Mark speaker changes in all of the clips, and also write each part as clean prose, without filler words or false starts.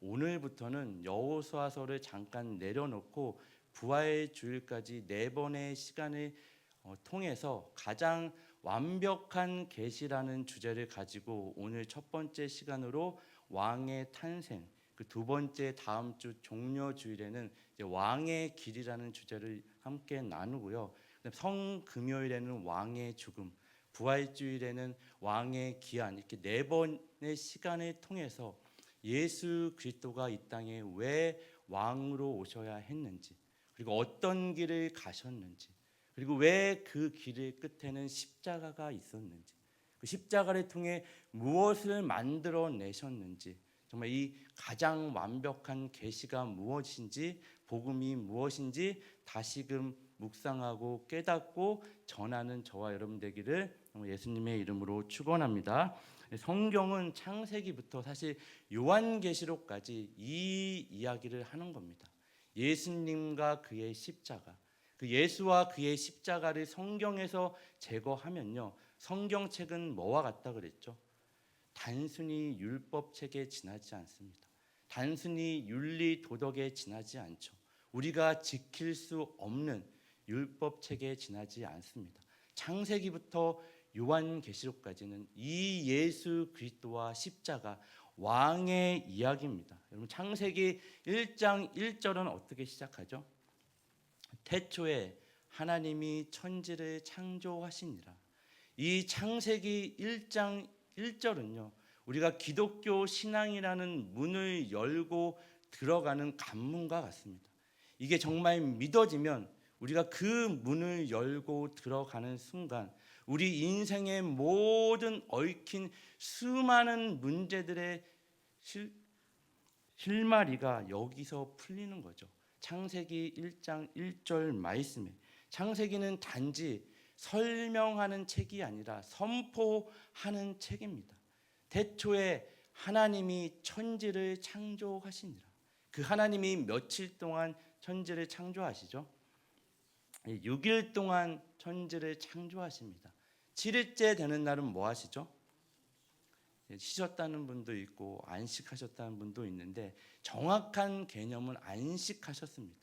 Speaker 1: 오늘부터는 여호수아서를 잠깐 내려놓고 부활 주일까지 4번의 시간을 통해서 가장 완벽한 계시라는 주제를 가지고 오늘 첫 번째 시간으로 왕의 탄생, 그 두 번째 다음 주 종려 주일에는 이제 왕의 길이라는 주제를 함께 나누고요. 성금요일에는 왕의 죽음, 부활주일에는 왕의 기한, 이렇게 4번의 시간을 통해서 예수 그리스도가 이 땅에 왜 왕으로 오셔야 했는지, 그리고 어떤 길을 가셨는지, 그리고 왜 그 길의 끝에는 십자가가 있었는지, 그 십자가를 통해 무엇을 만들어내셨는지, 정말 이 가장 완벽한 계시가 무엇인지, 복음이 무엇인지 다시금 묵상하고 깨닫고 전하는 저와 여러분 되기를 예수님의 이름으로 축원합니다. 성경은 창세기부터 사실 요한계시록까지 이 이야기를 하는 겁니다. 예수님과 그의 십자가, 그 예수와 그의 십자가를 성경에서 제거하면요, 성경책은 뭐와 같다 그랬죠? 단순히 율법책에 지나지 않습니다. 단순히 윤리 도덕에 지나지 않죠. 우리가 지킬 수 없는 율법책에 지나지 않습니다. 창세기부터 요한계시록까지는 이 예수 그리스도와 십자가, 왕의 이야기입니다. 여러분, 창세기 1장 1절은 어떻게 시작하죠? 태초에 하나님이 천지를 창조하시니라. 이 창세기 1장 1절은요, 우리가 기독교 신앙이라는 문을 열고 들어가는 관문과 같습니다. 이게 정말 믿어지면 우리가 그 문을 열고 들어가는 순간 우리 인생의 모든 얽힌 수많은 문제들의 실마리가 여기서 풀리는 거죠. 창세기 1장 1절 말씀에, 창세기는 단지 설명하는 책이 아니라 선포하는 책입니다. 태초에 하나님이 천지를 창조하시니라. 그 하나님이 며칠 동안 천지를 창조하시죠? 6일 동안 천지를 창조하십니다. 7일째 되는 날은 뭐 하시죠? 쉬셨다는 분도 있고 안식하셨다는 분도 있는데 정확한 개념은 안식하셨습니다.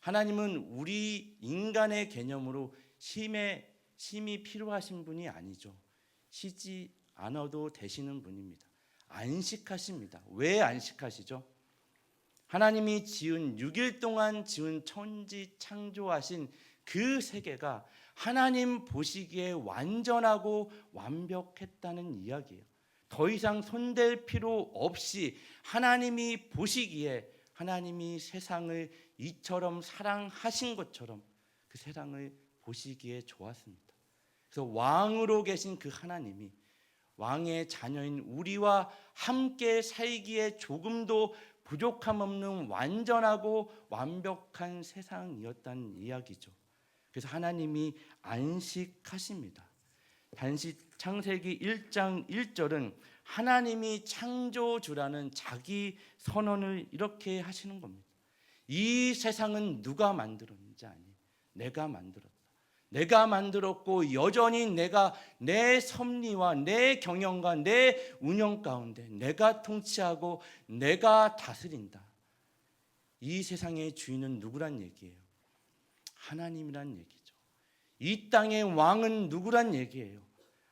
Speaker 1: 하나님은 우리 인간의 개념으로 쉼이 필요하신 분이 아니죠. 쉬지 않아도 되시는 분입니다. 안식하십니다. 왜 안식하시죠? 하나님이 지은 6일 동안 지은 천지 창조하신 그 세계가 하나님 보시기에 완전하고 완벽했다는 이야기예요. 더 이상 손댈 필요 없이 하나님이 보시기에 하나님이 세상을 이처럼 사랑하신 것처럼 그 세상을 보시기에 좋았습니다. 그래서 왕으로 계신 그 하나님이 왕의 자녀인 우리와 함께 살기에 조금도 부족함 없는 완전하고 완벽한 세상이었다는 이야기죠. 그래서 하나님이 안식하십니다. 단지 창세기 1장 1절은 하나님이 창조주라는 자기 선언을 이렇게 하시는 겁니다. 이 세상은 누가 만들었는지 아니? 내가 만들었다. 내가 만들었고 여전히 내가 내 섭리와 내 경영과 내 운영 가운데 내가 통치하고 내가 다스린다. 이 세상의 주인은 누구란 얘기예요? 하나님이란 얘기죠. 이 땅의 왕은 누구란 얘기예요?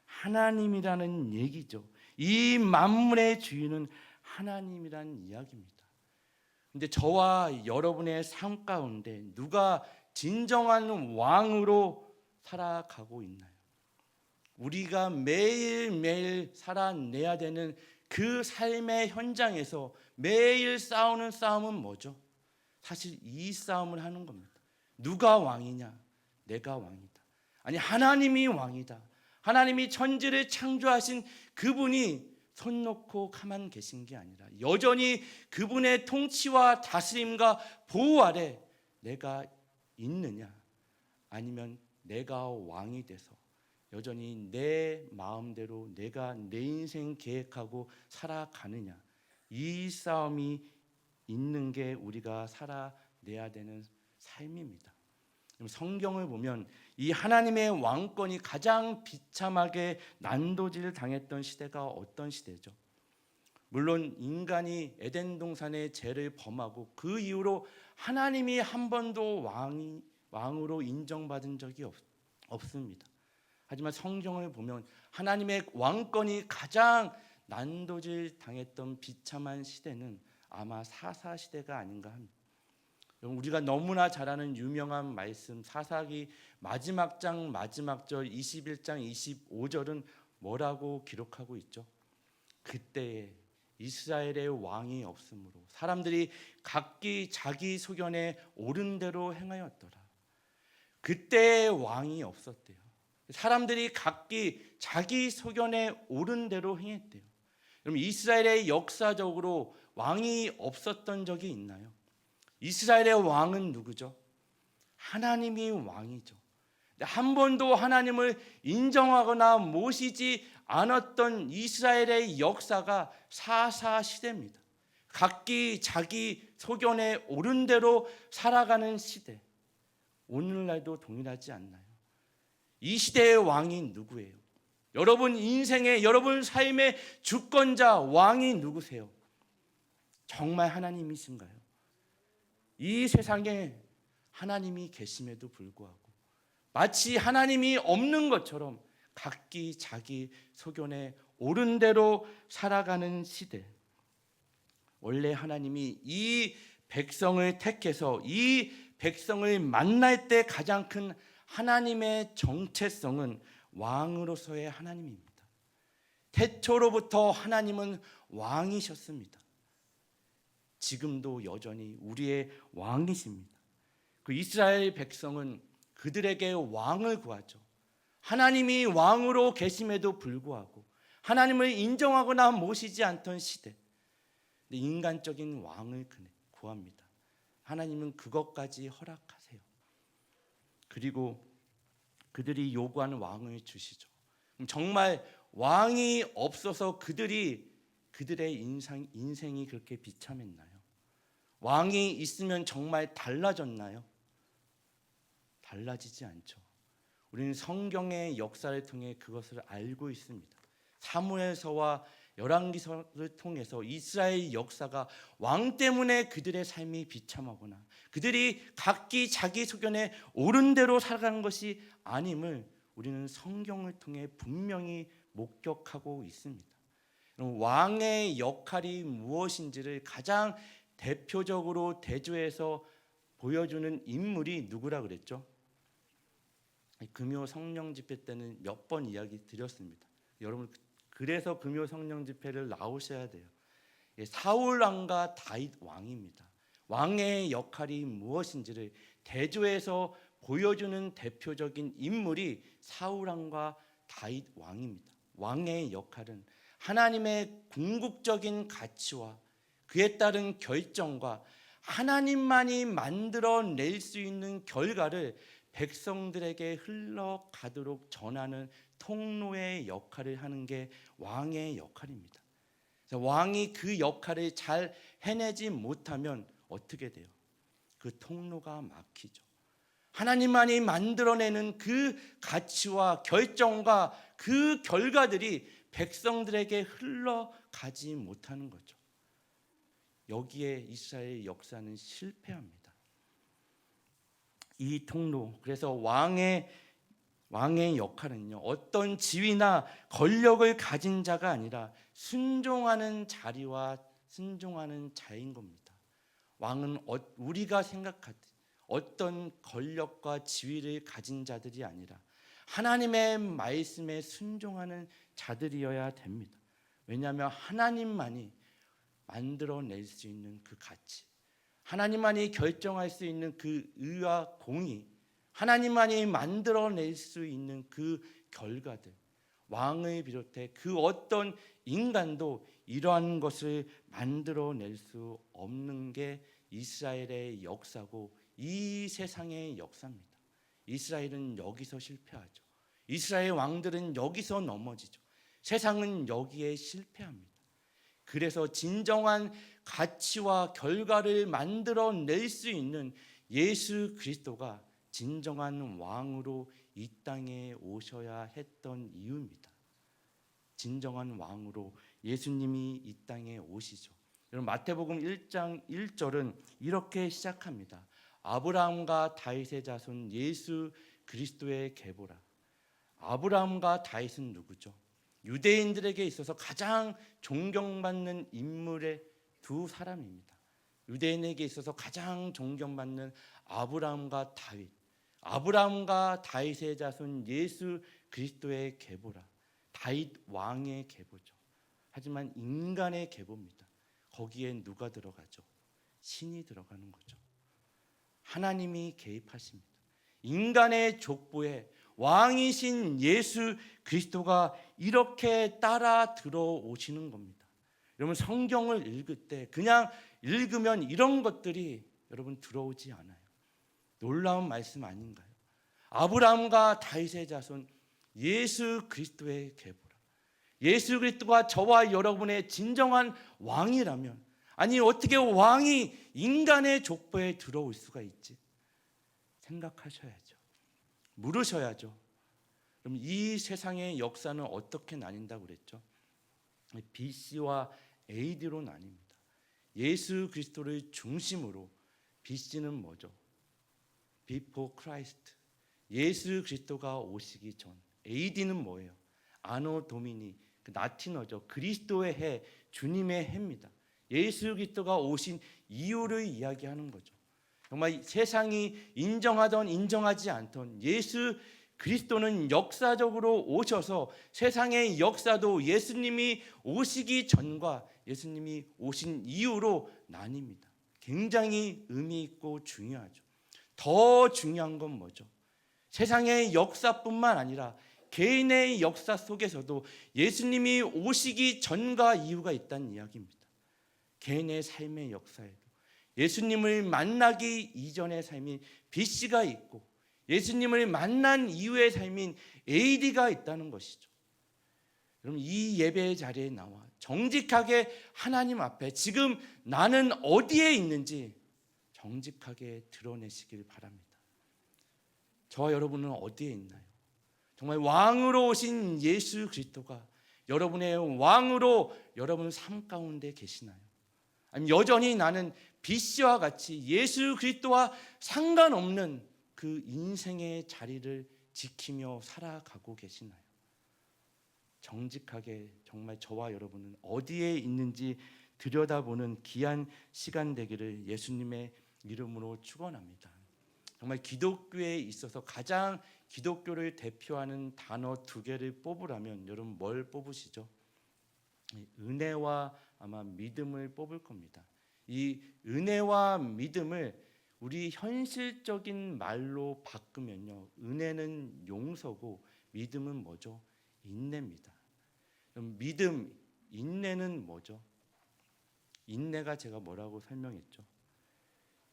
Speaker 1: 하나님이라는 얘기죠. 이 만물의 주인은 하나님이란 이야기입니다. 근데 저와 여러분의 삶 가운데 누가 진정한 왕으로 살아가고 있나요? 우리가 매일매일 살아내야 되는 그 삶의 현장에서 매일 싸우는 싸움은 뭐죠? 사실 이 싸움을 하는 겁니다. 누가 왕이냐? 내가 왕이다. 아니, 하나님이 왕이다. 하나님이 천지를 창조하신 그분이 손 놓고 가만 계신 게 아니라 여전히 그분의 통치와 다스림과 보호 아래 내가 있느냐, 아니면 내가 왕이 돼서 여전히 내 마음대로 내가 내 인생 계획하고 살아가느냐, 이 싸움이 있는 게 우리가 살아내야 되는 삶입니다. 성경을 보면 이 하나님의 왕권이 가장 비참하게 난도질 당했던 시대가 어떤 시대죠? 물론 인간이 에덴 동산의 죄를 범하고 그 이후로 하나님이 한 번도 왕으로 인정받은 적이 없습니다. 하지만 성경을 보면 하나님의 왕권이 가장 난도질 당했던 비참한 시대는 아마 사사 시대가 아닌가 합니다. 우리가 너무나 잘 아는 유명한 말씀 사사기 마지막 장 마지막 절 21장 25절은 뭐라고 기록하고 있죠? 그때에 이스라엘의 왕이 없으므로 사람들이 각기 자기 소견에 옳은 대로 행하였더라. 그때에 왕이 없었대요. 사람들이 각기 자기 소견에 옳은 대로 행했대요. 그럼 이스라엘의 역사적으로 왕이 없었던 적이 있나요? 이스라엘의 왕은 누구죠? 하나님이 왕이죠. 한 번도 하나님을 인정하거나 모시지 않았던 이스라엘의 역사가 사사 시대입니다. 각기 자기 소견에 옳은 대로 살아가는 시대. 오늘날도 동일하지 않나요? 이 시대의 왕이 누구예요? 여러분 인생의 여러분 삶의 주권자 왕이 누구세요? 정말 하나님이신가요? 이 세상에 하나님이 계심에도 불구하고 마치 하나님이 없는 것처럼 각기 자기 소견에 옳은 대로 살아가는 시대. 원래 하나님이 이 백성을 택해서 이 백성을 만날 때 가장 큰 하나님의 정체성은 왕으로서의 하나님입니다. 태초로부터 하나님은 왕이셨습니다. 지금도 여전히 우리의 왕이십니다. 그 이스라엘 백성은 그들에게 왕을 구하죠. 하나님이 왕으로 계심에도 불구하고 하나님을 인정하거나 모시지 않던 시대, 인간적인 왕을 구합니다. 하나님은 그것까지 허락하세요. 그리고 그들이 요구하는 왕을 주시죠. 정말 왕이 없어서 그들의 인생이 그렇게 비참했나요? 왕이 있으면 정말 달라졌나요? 달라지지 않죠. 우리는 성경의 역사를 통해 그것을 알고 있습니다. 사무엘서와 열왕기서를 통해서 이스라엘 역사가 왕 때문에 그들의 삶이 비참하거나 그들이 각기 자기 소견에 옳은 대로 살아가는 것이 아님을 우리는 성경을 통해 분명히 목격하고 있습니다. 왕의 역할이 무엇인지를 가장 대표적으로 대조해서 보여주는 인물이 누구라 그랬죠? 금요 성령 집회 때는 몇 번 이야기 드렸습니다. 여러분 그래서 금요 성령 집회를 나오셔야 돼요. 사울 왕과 다윗 왕입니다. 왕의 역할이 무엇인지를 대조해서 보여주는 대표적인 인물이 사울 왕과 다윗 왕입니다. 왕의 역할은 하나님의 궁극적인 가치와 그에 따른 결정과 하나님만이 만들어낼 수 있는 결과를 백성들에게 흘러가도록 전하는 통로의 역할을 하는 게 왕의 역할입니다. 왕이 그 역할을 잘 해내지 못하면 어떻게 돼요? 그 통로가 막히죠. 하나님만이 만들어내는 그 가치와 결정과 그 결과들이 백성들에게 흘러가지 못하는 거죠. 여기에 이스라엘 역사는 실패합니다. 이 통로, 그래서 왕의 역할은요, 어떤 지위나 권력을 가진 자가 아니라 순종하는 자리와 순종하는 자인 겁니다. 왕은 우리가 생각하듯 어떤 권력과 지위를 가진 자들이 아니라 하나님의 말씀에 순종하는 자들이어야 됩니다. 왜냐하면 하나님만이 만들어낼 수 있는 그 가치, 하나님만이 결정할 수 있는 그 의와 공의, 하나님만이 만들어낼 수 있는 그 결과들, 왕을 비롯해 그 어떤 인간도 이러한 것을 만들어낼 수 없는 게 이스라엘의 역사고 이 세상의 역사입니다. 이스라엘은 여기서 실패하죠. 이스라엘 왕들은 여기서 넘어지죠. 세상은 여기에 실패합니다. 그래서 진정한 가치와 결과를 만들어낼 수 있는 예수 그리스도가 진정한 왕으로 이 땅에 오셔야 했던 이유입니다. 진정한 왕으로 예수님이 이 땅에 오시죠. 여러분 마태복음 1장 1절은 이렇게 시작합니다. 아브라함과 다윗의 자손 예수 그리스도의 계보라. 아브라함과 다윗은 누구죠? 유대인들에게 있어서 가장 존경받는 인물의 두 사람입니다. 유대인에게 있어서 가장 존경받는 아브라함과 다윗. 아브라함과 다윗의 자손 예수 그리스도의 계보라. 다윗 왕의 계보죠. 하지만 인간의 계보입니다. 거기에 누가 들어가죠? 신이 들어가는 거죠. 하나님이 개입하십니다. 인간의 족보에 왕이신 예수 그리스도가 이렇게 따라 들어오시는 겁니다. 여러분 성경을 읽을 때 그냥 읽으면 이런 것들이 여러분 들어오지 않아요. 놀라운 말씀 아닌가요? 아브라함과 다윗의 자손 예수 그리스도의 계보라. 예수 그리스도가 저와 여러분의 진정한 왕이라면, 아니 어떻게 왕이 인간의 족보에 들어올 수가 있지? 생각하셔야죠. 물으셔야죠. 그럼 이 세상의 역사는 어떻게 나뉜다고 그랬죠? BC와 AD로 나뉩니다. 예수 그리스도를 중심으로 BC는 뭐죠? Before Christ. 예수 그리스도가 오시기 전. AD는 뭐예요? 아노 도미니. 라틴어죠. 그리스도의 해, 주님의 해입니다. 예수 그리스도가 오신 이유를 이야기하는 거죠. 정말 세상이 인정하던 인정하지 않던 예수 그리스도는 역사적으로 오셔서 세상의 역사도 예수님이 오시기 전과 예수님이 오신 이후로 나뉩니다. 굉장히 의미 있고 중요하죠. 더 중요한 건 뭐죠? 세상의 역사뿐만 아니라 개인의 역사 속에서도 예수님이 오시기 전과 이후가 있다는 이야기입니다. 개인의 삶의 역사에도 예수님을 만나기 이전의 삶인 BC가 있고 예수님을 만난 이후의 삶인 AD가 있다는 것이죠. 여러분 이 예배의 자리에 나와 정직하게 하나님 앞에 지금 나는 어디에 있는지 정직하게 드러내시길 바랍니다. 저와 여러분은 어디에 있나요? 정말 왕으로 오신 예수 그리스도가 여러분의 왕으로 여러분 삶 가운데 계시나요? 아니면 여전히 나는 BC와 같이 예수 그리스도와 상관없는 그 인생의 자리를 지키며 살아가고 계시나요? 정직하게 정말 저와 여러분은 어디에 있는지 들여다보는 귀한 시간 되기를 예수님의 이름으로 축원합니다. 정말 기독교에 있어서 가장 기독교를 대표하는 단어 두 개를 뽑으라면 여러분 뭘 뽑으시죠? 은혜와 아마 믿음을 뽑을 겁니다. 이 은혜와 믿음을 우리 현실적인 말로 바꾸면요, 은혜는 용서고 믿음은 뭐죠? 인내입니다. 그럼 믿음, 인내는 뭐죠? 인내가 제가 뭐라고 설명했죠?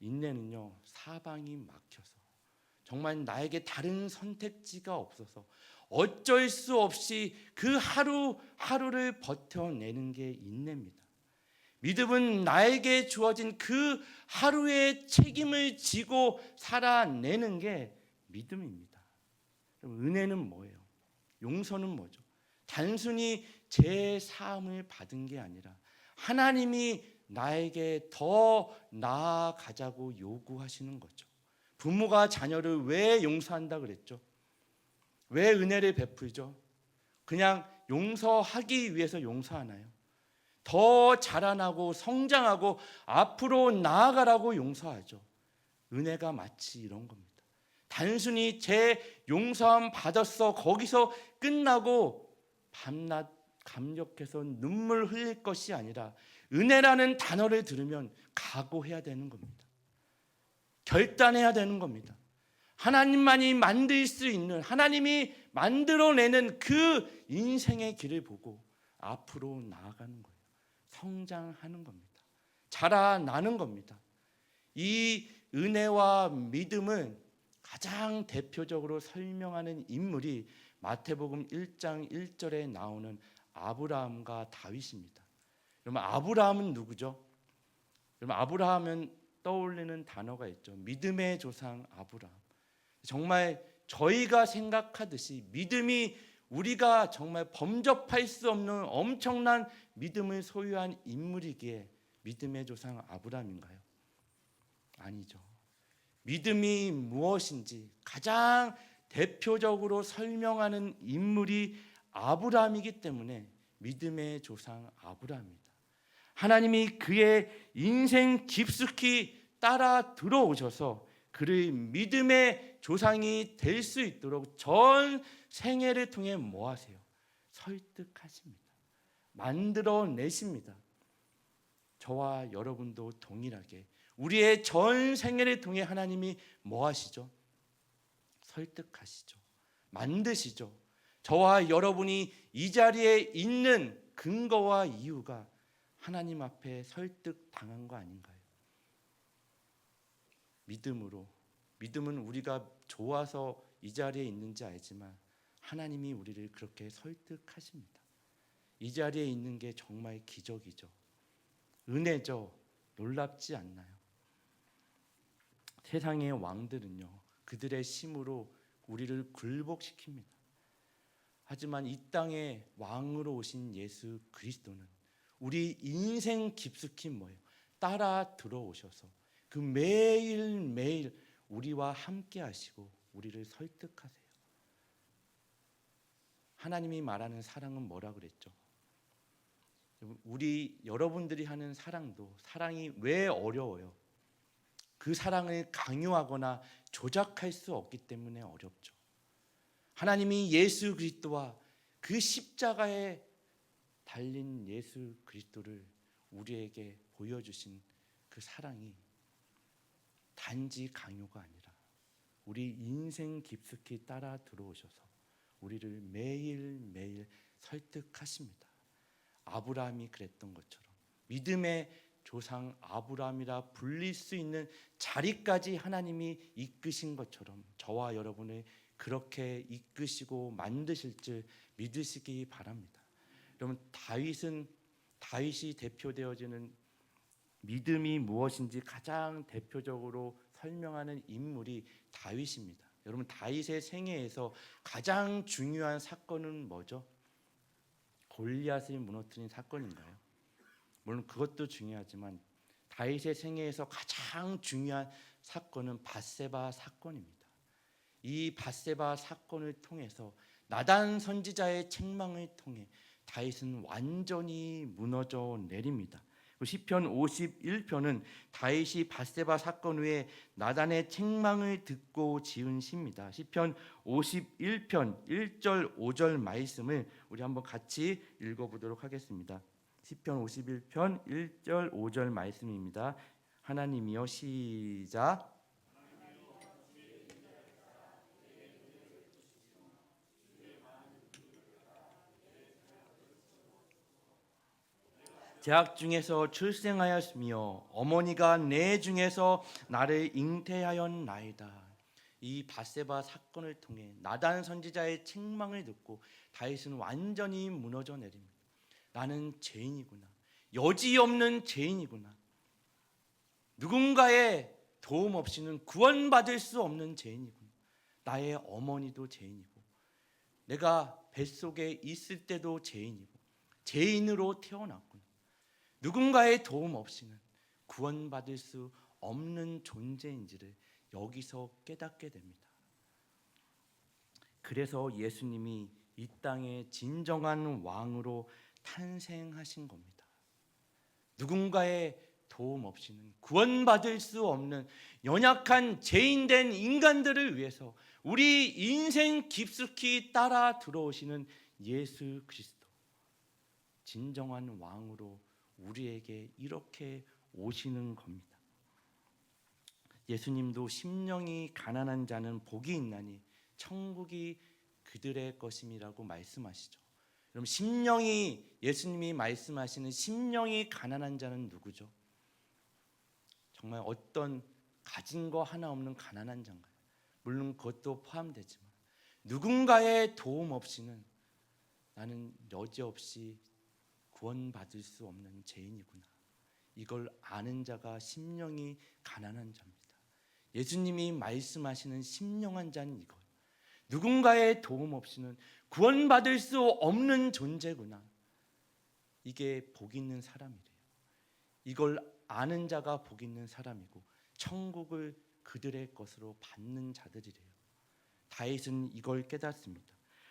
Speaker 1: 인내는요, 사방이 막혀서 정말 나에게 다른 선택지가 없어서 어쩔 수 없이 그 하루하루를 버텨내는 게 인내입니다. 믿음은 나에게 주어진 그 하루의 책임을 지고 살아내는 게 믿음입니다. 은혜는 뭐예요? 용서는 뭐죠? 단순히 제 사함을 받은 게 아니라 하나님이 나에게 더 나아가자고 요구하시는 거죠. 부모가 자녀를 왜 용서한다 그랬죠? 왜 은혜를 베풀죠? 그냥 용서하기 위해서 용서하나요? 더 자라나고 성장하고 앞으로 나아가라고 용서하죠. 은혜가 마치 이런 겁니다. 단순히 제 용서함 받았어 거기서 끝나고 밤낮 감격해서 눈물 흘릴 것이 아니라 은혜라는 단어를 들으면 각오해야 되는 겁니다. 결단해야 되는 겁니다. 하나님만이 만들 수 있는, 하나님이 만들어내는 그 인생의 길을 보고 앞으로 나아가는 거예요. 성장하는 겁니다. 자라나는 겁니다. 이 은혜와 믿음은 가장 대표적으로 설명하는 인물이 마태복음 1장 1절에 나오는 아브라함과 다윗입니다. 여러분 아브라함은 누구죠? 여러분 아브라함은 떠올리는 단어가 있죠. 믿음의 조상 아브라함. 정말 저희가 생각하듯이 믿음이 우리가 정말 범접할 수 없는 엄청난 믿음을 소유한 인물이기에 믿음의 조상 아브라함인가요? 아니죠. 믿음이 무엇인지 가장 대표적으로 설명하는 인물이 아브라함이기 때문에 믿음의 조상 아브라함입니다. 하나님이 그의 인생 깊숙이 따라 들어오셔서 그를 믿음의 조상이 될 수 있도록 전 생애를 통해 뭐 하세요? 설득하십니다. 만들어내십니다. 저와 여러분도 동일하게 우리의 전 생애를 통해 하나님이 뭐 하시죠? 설득하시죠. 만드시죠. 저와 여러분이 이 자리에 있는 근거와 이유가 하나님 앞에 설득당한 거 아닌가요? 믿음으로. 믿음은 우리가 좋아서 이 자리에 있는지 알지만 하나님이 우리를 그렇게 설득하십니다. 이 자리에 있는 게 정말 기적이죠. 은혜죠. 놀랍지 않나요? 세상의 왕들은요, 그들의 힘으로 우리를 굴복시킵니다. 하지만 이 땅에 왕으로 오신 예수 그리스도는 우리 인생 깊숙이 뭐예요? 따라 들어오셔서 그 매일매일 우리와 함께 하시고 우리를 설득하세요. 하나님이 말하는 사랑은 뭐라 그랬죠? 우리 여러분들이 하는 사랑도 사랑이 왜 어려워요? 그 사랑을 강요하거나 조작할 수 없기 때문에 어렵죠. 하나님이 예수 그리스도와 그 십자가에 달린 예수 그리스도를 우리에게 보여주신 그 사랑이 단지 강요가 아니라 우리 인생 깊숙이 따라 들어오셔서 우리를 매일매일 설득하십니다. 아브라함이 그랬던 것처럼 믿음의 조상 아브라함이라 불릴 수 있는 자리까지 하나님이 이끄신 것처럼 저와 여러분을 그렇게 이끄시고 만드실 줄 믿으시기 바랍니다. 여러분, 다윗이 대표되어지는 믿음이 무엇인지 가장 대표적으로 설명하는 인물이 다윗입니다. 여러분, 다윗의 생애에서 가장 중요한 사건은 뭐죠? 골리앗을 무너뜨린 사건인가요? 물론 그것도 중요하지만 다윗의 생애에서 가장 중요한 사건은 밧세바 사건입니다. 이 밧세바 사건을 통해서 나단 선지자의 책망을 통해 다윗은 완전히 무너져 내립니다. 시편 51편은 다윗이 밧세바 사건 후에 나단의 책망을 듣고 지은 시입니다. 시편 51편 1절 5절 말씀을 우리 한번 같이 읽어보도록 하겠습니다. 시편 51편 1절 5절 말씀입니다. 하나님이여, 시작. 제약 중에서 출생하였으며 어머니가 내 중에서 나를 잉태하였나이다. 이 밧세바 사건을 통해 나단 선지자의 책망을 듣고 다윗은 완전히 무너져 내립니다. 나는 죄인이구나. 여지없는 죄인이구나. 누군가의 도움 없이는 구원받을 수 없는 죄인이구나. 나의 어머니도 죄인이고 내가 뱃속에 있을 때도 죄인이고 죄인으로 태어났구나. 누군가의 도움 없이는 구원받을 수 없는 존재인지를 여기서 깨닫게 됩니다. 그래서 예수님이 이 땅의 진정한 왕으로 탄생하신 겁니다. 누군가의 도움 없이는 구원받을 수 없는 연약한 죄인된 인간들을 위해서 우리 인생 깊숙이 따라 들어오시는 예수 그리스도, 진정한 왕으로 우리에게 이렇게 오시는 겁니다. 예수님도 심령이 가난한 자는 복이 있나니 천국이 그들의 것임이라고 말씀하시죠. 그럼 예수님이 말씀하시는 심령이 가난한 자는 누구죠? 정말 어떤 가진 거 하나 없는 가난한 자인가요? 물론 그것도 포함되지만 누군가의 도움 없이는 나는 여지없이 구원받을 수 없는 죄인이구나. 이걸 아는 자가 심령이 가난한 자입니다. 예수님이 말씀하시는 심령한 자는 이거예요. 누군가의 도움 없이는 구원받을 수 없는 존재구나. 이게 복 있는 사람이래요. 이걸 아는 자가 복 있는 사람이고 천국을 그들의 것으로 받는 자들이래요. 다윗은 이걸 깨닫습니다.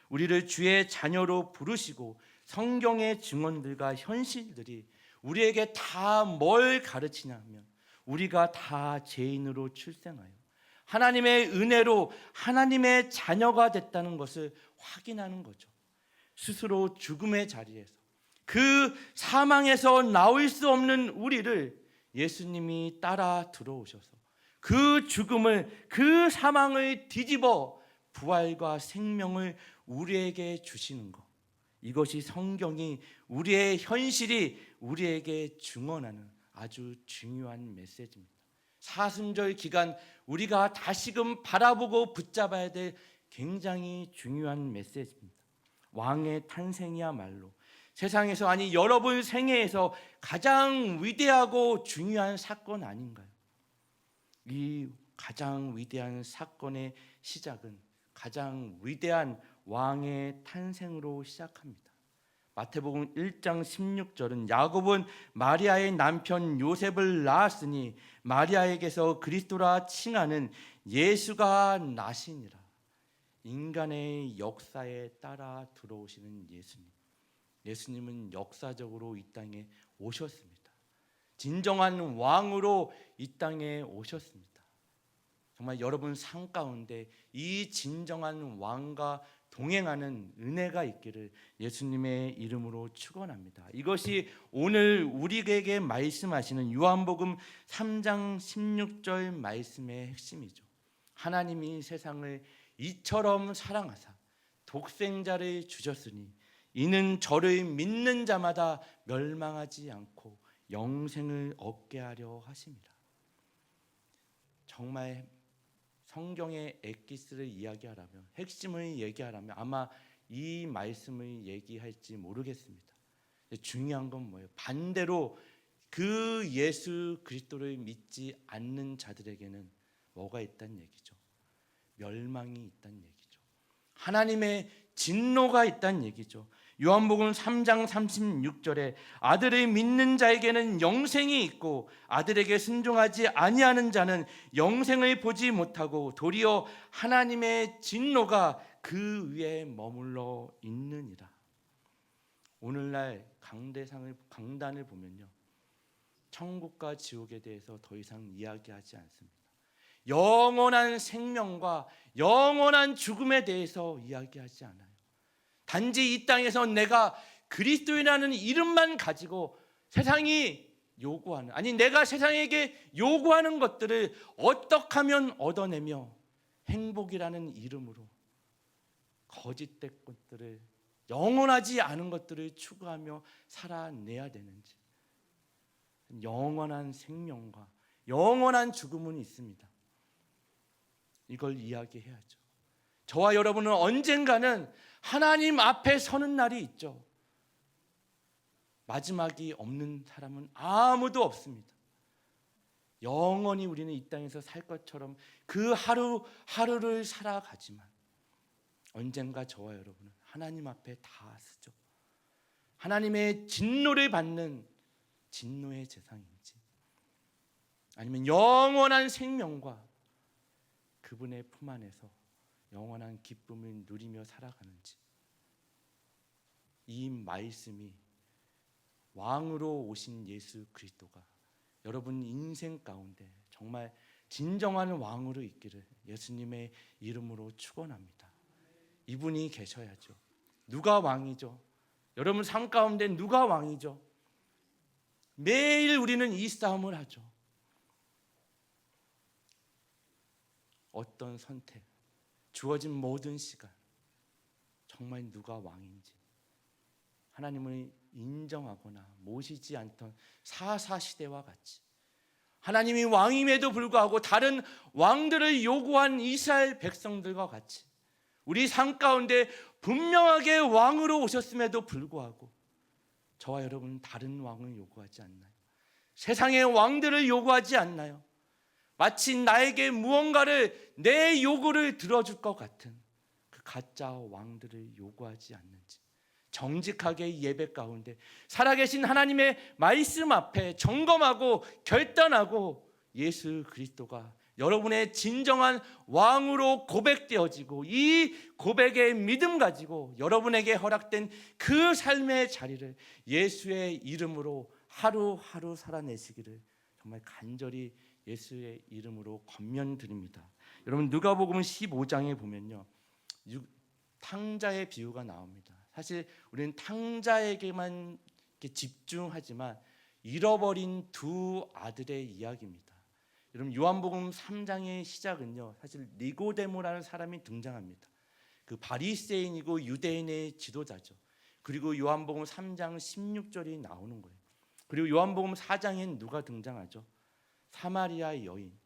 Speaker 1: 우리를 주의 자녀로 부르시고 성경의 증언들과 현실들이 우리에게 다 뭘 가르치냐 하면 우리가 다 죄인으로 출생하여 하나님의 은혜로 하나님의 자녀가 됐다는 것을 확인하는 거죠. 스스로 죽음의 자리에서 그 사망에서 나올 수 없는 우리를 예수님이 따라 들어오셔서 그 죽음을, 그 사망을 뒤집어 부활과 생명을 우리에게 주시는 것, 이것이 성경이 우리의 현실이 우리에게 증언하는 아주 중요한 메시지입니다. 사순절 기간 우리가 다시금 바라보고 붙잡아야 될 굉장히 중요한 메시지입니다. 왕의 탄생이야말로 세상에서, 아니 여러분 생애에서 가장 위대하고 중요한 사건 아닌가요? 이 가장 위대한 사건의 시작은 가장 위대한 왕의 탄생으로 시작합니다. 마태복음 1장 16절은 야곱은 마리아의 남편 요셉을 낳았으니 마리아에게서 그리스도라 칭하는 예수가 나시니라. 인간의 역사에 따라 들어오시는 예수님. 예수님은 역사적으로 이 땅에 오셨습니다. 진정한 왕으로 이 땅에 오셨습니다. 정말 여러분 삶 가운데 이 진정한 왕과 동행하는 은혜가 있기를 예수님의 이름으로 축원합니다. 이것이 오늘 우리에게 말씀하시는 요한복음 3장 16절 말씀의 핵심이죠. 하나님이 세상을 이처럼 사랑하사 독생자를 주셨으니 이는 저를 믿는 자마다 멸망하지 않고 영생을 얻게 하려 하심이라. 정말 성경의 엑기스를 이야기하라면, 핵심을 얘기하라면 아마 이 말씀을 얘기할지 모르겠습니다. 중요한 건 뭐예요? 반대로 그 예수 그리스도를 믿지 않는 자들에게는 뭐가 있다는 얘기죠? 멸망이 있다는 얘기죠. 하나님의 진노가 있다는 얘기죠. 요한복음 3장 36절에 아들을 믿는 자에게는 영생이 있고 아들에게 순종하지 아니하는 자는 영생을 보지 못하고 도리어 하나님의 진노가 그 위에 머물러 있느니라. 오늘날 강단을 보면요, 천국과 지옥에 대해서 더 이상 이야기하지 않습니다. 영원한 생명과 영원한 죽음에 대해서 이야기하지 않아요. 단지 이 땅에서 내가 그리스도인이라는 이름만 가지고 세상이 요구하는, 아니 내가 세상에게 요구하는 것들을 어떻게 하면 얻어내며 행복이라는 이름으로 거짓된 것들을, 영원하지 않은 것들을 추구하며 살아내야 되는지. 영원한 생명과 영원한 죽음은 있습니다. 이걸 이야기해야죠. 저와 여러분은 언젠가는 하나님 앞에 서는 날이 있죠. 마지막이 없는 사람은 아무도 없습니다. 영원히 우리는 이 땅에서 살 것처럼 그 하루하루를 살아가지만 언젠가 저와 여러분은 하나님 앞에 다 서죠. 하나님의 진노를 받는 진노의 재상인지, 아니면 영원한 생명과 그분의 품 안에서 영원한 기쁨을 누리며 살아가는지. 이 말씀이 왕으로 오신 예수 그리스도가 여러분 인생 가운데 정말 진정한 왕으로 있기를 예수님의 이름으로 축원합니다. 이분이 계셔야죠. 누가 왕이죠? 여러분 삶 가운데 누가 왕이죠? 매일 우리는 이 싸움을 하죠. 어떤 선택, 주어진 모든 시간, 정말 누가 왕인지 하나님을 인정하거나 모시지 않던 사사시대와 같이 하나님이 왕임에도 불구하고 다른 왕들을 요구한 이스라엘 백성들과 같이 우리 삶 가운데 분명하게 왕으로 오셨음에도 불구하고 저와 여러분은 다른 왕을 요구하지 않나요? 세상의 왕들을 요구하지 않나요? 마치 나에게 무언가를, 내 요구를 들어줄 것 같은 가짜 왕들을 요구하지 않는지, 정직하게 예배 가운데 살아계신 하나님의 말씀 앞에 점검하고 결단하고 예수 그리스도가 여러분의 진정한 왕으로 고백되어지고 이 고백의 믿음 가지고 여러분에게 허락된 그 삶의 자리를 예수의 이름으로 하루하루 살아내시기를 정말 간절히 예수의 이름으로 권면드립니다. 여러분 누가복음 15장에 보면요, 탕자의 비유가 나옵니다. 사실 우리는 탕자에게만 이렇게 집중하지만 잃어버린 두 아들의 이야기입니다. 여러분 요한복음 3장의 시작은요, 사실 니고데모라는 사람이 등장합니다. 그 바리새인이고 유대인의 지도자죠. 그리고 요한복음 3장 16절이 나오는 거예요. 그리고 요한복음 4장엔 누가 등장하죠? 사마리아 여인.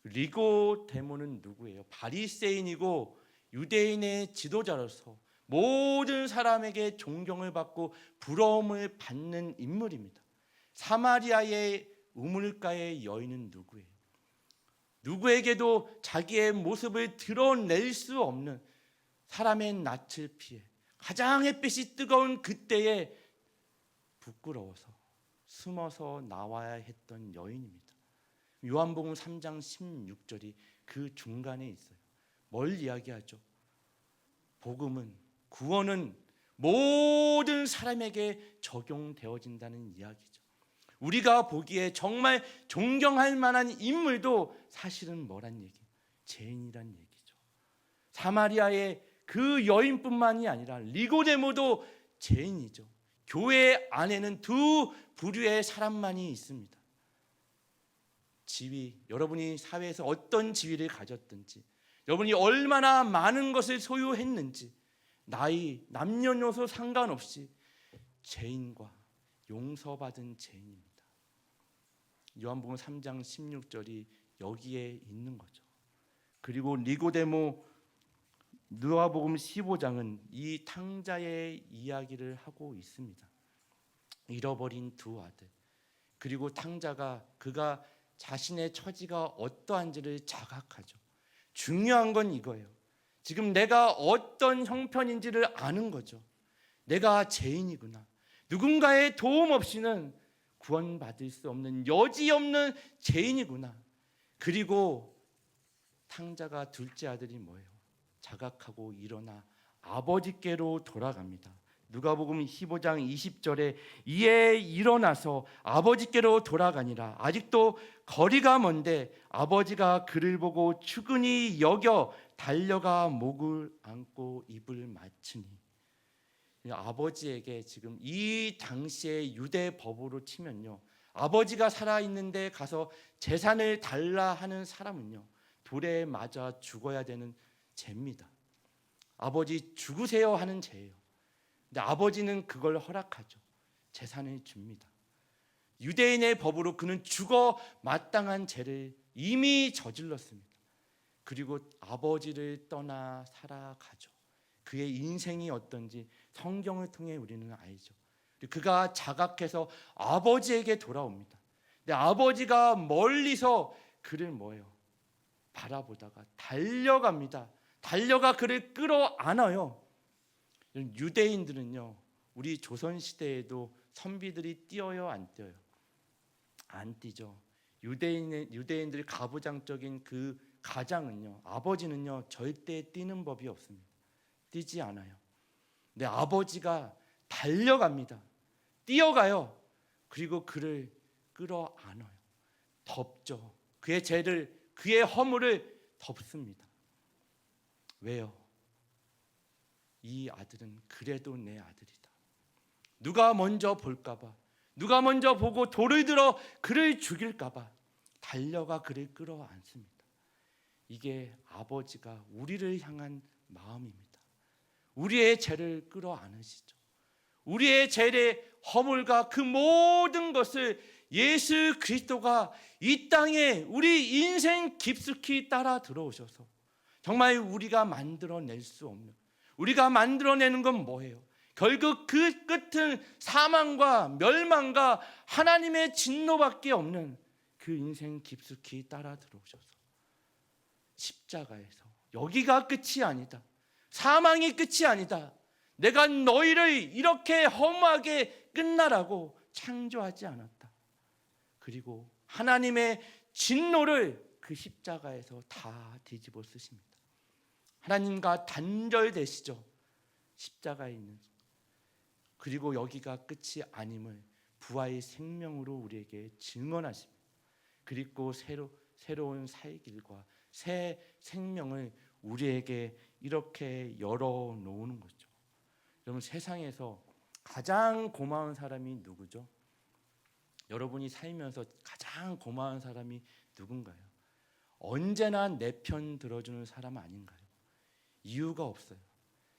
Speaker 1: 니고데모는 누구예요? 바리새인이고 유대인의 지도자로서 모든 사람에게 존경을 받고 부러움을 받는 인물입니다. 사마리아의 우물가의 여인은 누구예요? 누구에게도 자기의 모습을 드러낼 수 없는 사람의 낯을 피해 가장 햇빛이 뜨거운 그때에 부끄러워서 숨어서 나와야 했던 여인입니다. 요한복음 3장 16절이 그 중간에 있어요. 뭘 이야기하죠? 복음은, 구원은 모든 사람에게 적용되어진다는 이야기죠. 우리가 보기에 정말 존경할 만한 인물도 사실은 뭐란 얘기예요? 죄인이란 얘기죠. 사마리아의 그 여인뿐만이 아니라 니고데모도 죄인이죠. 교회 안에는 두 부류의 사람만이 있습니다. 지위, 여러분이 사회에서 어떤 지위를 가졌든지, 여러분이 얼마나 많은 것을 소유했는지, 나이, 남녀노소 상관없이 죄인과 용서받은 죄인입니다. 요한복음 3장 16절이 여기에 있는 거죠. 그리고 니고데모, 누가복음 15장은 이 탕자의 이야기를 하고 있습니다. 잃어버린 두 아들, 그리고 탕자가 그가 자신의 처지가 어떠한지를 자각하죠. 중요한 건 이거예요. 지금 내가 어떤 형편인지를 아는 거죠. 내가 죄인이구나. 누군가의 도움 없이는 구원받을 수 없는 여지없는 죄인이구나. 그리고 탕자가 둘째 아들이 뭐예요? 자각하고 일어나 아버지께로 돌아갑니다. 누가복음 15장 20절에 이에 일어나서 아버지께로 돌아가니라. 아직도 거리가 먼데 아버지가 그를 보고 측은히 여겨 달려가 목을 안고 입을 맞추니. 아버지에게 지금 이 당시의 유대 법으로 치면요, 아버지가 살아있는데 가서 재산을 달라 하는 사람은요, 돌에 맞아 죽어야 되는 죄입니다. 아버지 죽으세요 하는 죄예요. 근데 아버지는 그걸 허락하죠. 재산을 줍니다. 유대인의 법으로 그는 죽어 마땅한 죄를 이미 저질렀습니다. 그리고 아버지를 떠나 살아가죠. 그의 인생이 어떤지 성경을 통해 우리는 알죠. 그가 자각해서 아버지에게 돌아옵니다. 근데 아버지가 멀리서 그를 뭐예요? 바라보다가 달려갑니다. 달려가 그를 끌어안아요. 유대인들은요, 우리 조선시대에도 선비들이 뛰어요, 안 뛰어요? 안 뛰죠. 유대인들이 가부장적인 그 가장은요, 아버지는요 절대 뛰는 법이 없습니다. 뛰지 않아요. 근데 아버지가 달려갑니다. 뛰어가요. 그리고 그를 끌어안아요. 덮죠. 그의 죄를, 그의 허물을 덮습니다. 왜요? 이 아들은 그래도 내 아들이다. 누가 먼저 볼까봐, 누가 먼저 보고 돌을 들어 그를 죽일까봐 달려가 그를 끌어안습니다. 이게 아버지가 우리를 향한 마음입니다. 우리의 죄를 끌어안으시죠. 우리의 죄의 허물과 그 모든 것을 예수 그리스도가 이 땅에 우리 인생 깊숙이 따라 들어오셔서 정말 우리가 만들어낼 수 없는, 우리가 만들어내는 건 뭐예요? 결국 그 끝은 사망과 멸망과 하나님의 진노밖에 없는 그 인생 깊숙이 따라 들어오셔서 십자가에서 여기가 끝이 아니다. 사망이 끝이 아니다. 내가 너희를 이렇게 허무하게 끝나라고 창조하지 않았다. 그리고 하나님의 진노를 그 십자가에서 다 뒤집어 쓰십니다. 하나님과 단절되시죠. 십자가에 있는. 그리고 여기가 끝이 아님을 부활의 생명으로 우리에게 증언하십니다. 그리고 새로운 살 길과 새 생명을 우리에게 이렇게 열어놓는 거죠. 여러분, 세상에서 가장 고마운 사람이 누구죠? 여러분이 살면서 가장 고마운 사람이 누군가요? 언제나 내 편 들어주는 사람 아닌가요? 이유가 없어요.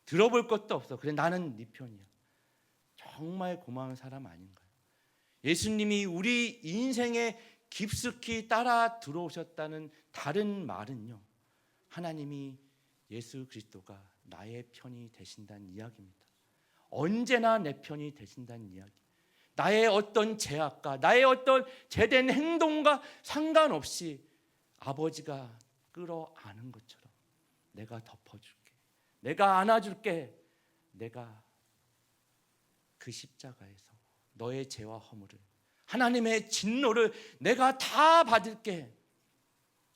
Speaker 1: 들어볼 것도 없어. 그래, 나는 네 편이야. 정말 고마운 사람 아닌가요? 예수님이 우리 인생에 깊숙이 따라 들어오셨다는 다른 말은요, 하나님이 예수 그리스도가 나의 편이 되신다는 이야기입니다. 언제나 내 편이 되신다는 이야기. 나의 어떤 죄악과 나의 어떤 죄된 행동과 상관없이 아버지가 끌어안은 것처럼 내가 덮어줄게, 내가 안아줄게, 내가 그 십자가에서 너의 죄와 허물을, 하나님의 진노를 내가 다 받을게.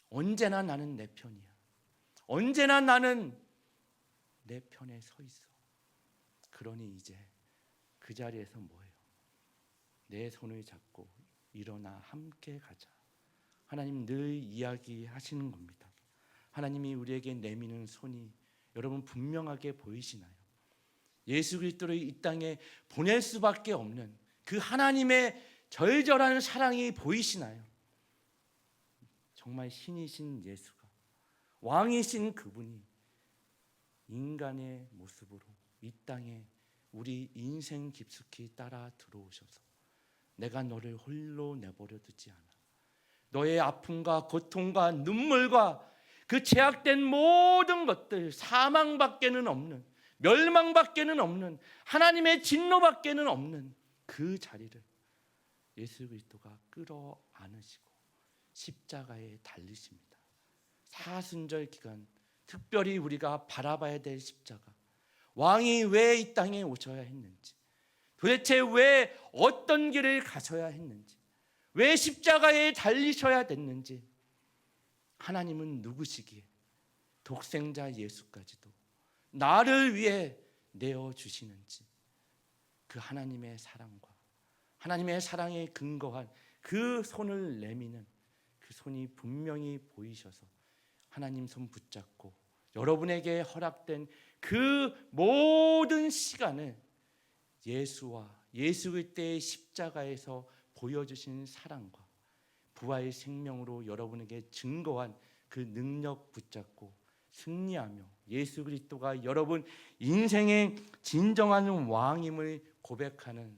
Speaker 1: 언제나 나는 내 편이야. 언제나 나는 내 편에 서 있어. 그러니 이제 그 자리에서 뭐예요? 내 손을 잡고 일어나 함께 가자. 하나님 늘 이야기하시는 겁니다. 하나님이 우리에게 내미는 손이 여러분 분명하게 보이시나요? 예수 그리스도를 이 땅에 보낼 수밖에 없는 그 하나님의 절절한 사랑이 보이시나요? 정말 신이신 예수가, 왕이신 그분이 인간의 모습으로 이 땅에 우리 인생 깊숙이 따라 들어오셔서 내가 너를 홀로 내버려 두지 않아. 너의 아픔과 고통과 눈물과 그 제약된 모든 것들, 사망밖에는 없는, 멸망밖에는 없는, 하나님의 진노밖에는 없는 그 자리를 예수 그리스도가 끌어안으시고 십자가에 달리십니다. 사순절 기간 특별히 우리가 바라봐야 될 십자가, 왕이 왜 이 땅에 오셔야 했는지, 도대체 왜 어떤 길을 가셔야 했는지, 왜 십자가에 달리셔야 됐는지, 하나님은 누구시기에 독생자 예수까지도 나를 위해 내어주시는지, 그 하나님의 사랑과 하나님의 사랑에 근거한 그 손을 내미는 그 손이 분명히 보이셔서 하나님 손 붙잡고 여러분에게 허락된 그 모든 시간을 예수와 예수 그리스도의 십자가에서 보여주신 사랑과 부활의 생명으로 여러분에게 증거한 그 능력 붙잡고 승리하며 예수 그리스도가 여러분 인생의 진정한 왕임을 고백하는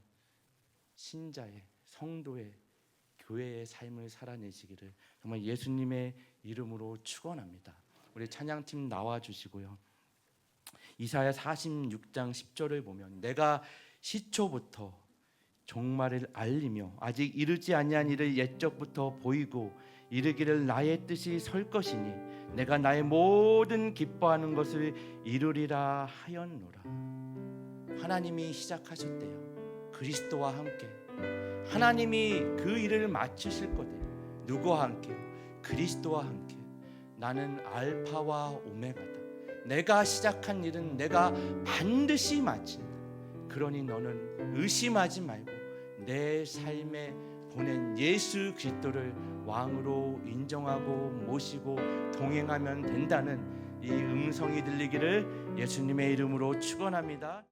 Speaker 1: 신자의, 성도의, 교회의 삶을 살아내시기를 정말 예수님의 이름으로 축원합니다. 우리 찬양팀 나와주시고요. 이사야 46장 10절을 보면 내가 시초부터 종말을 알리며 아직 이르지 아니한 일을 옛적부터 보이고 이르기를 나의 뜻이 설 것이니 내가 나의 모든 기뻐하는 것을 이루리라 하였노라. 하나님이 시작하셨대요. 그리스도와 함께 하나님이 그 일을 마치실 거대요. 누구와 함께요? 그리스도와 함께. 나는 알파와 오메가다. 내가 시작한 일은 내가 반드시 마친다. 그러니 너는 의심하지 말고 내 삶에 보낸 예수 그리스도를 왕으로 인정하고 모시고 동행하면 된다는 이 음성이 들리기를 예수님의 이름으로 축원합니다.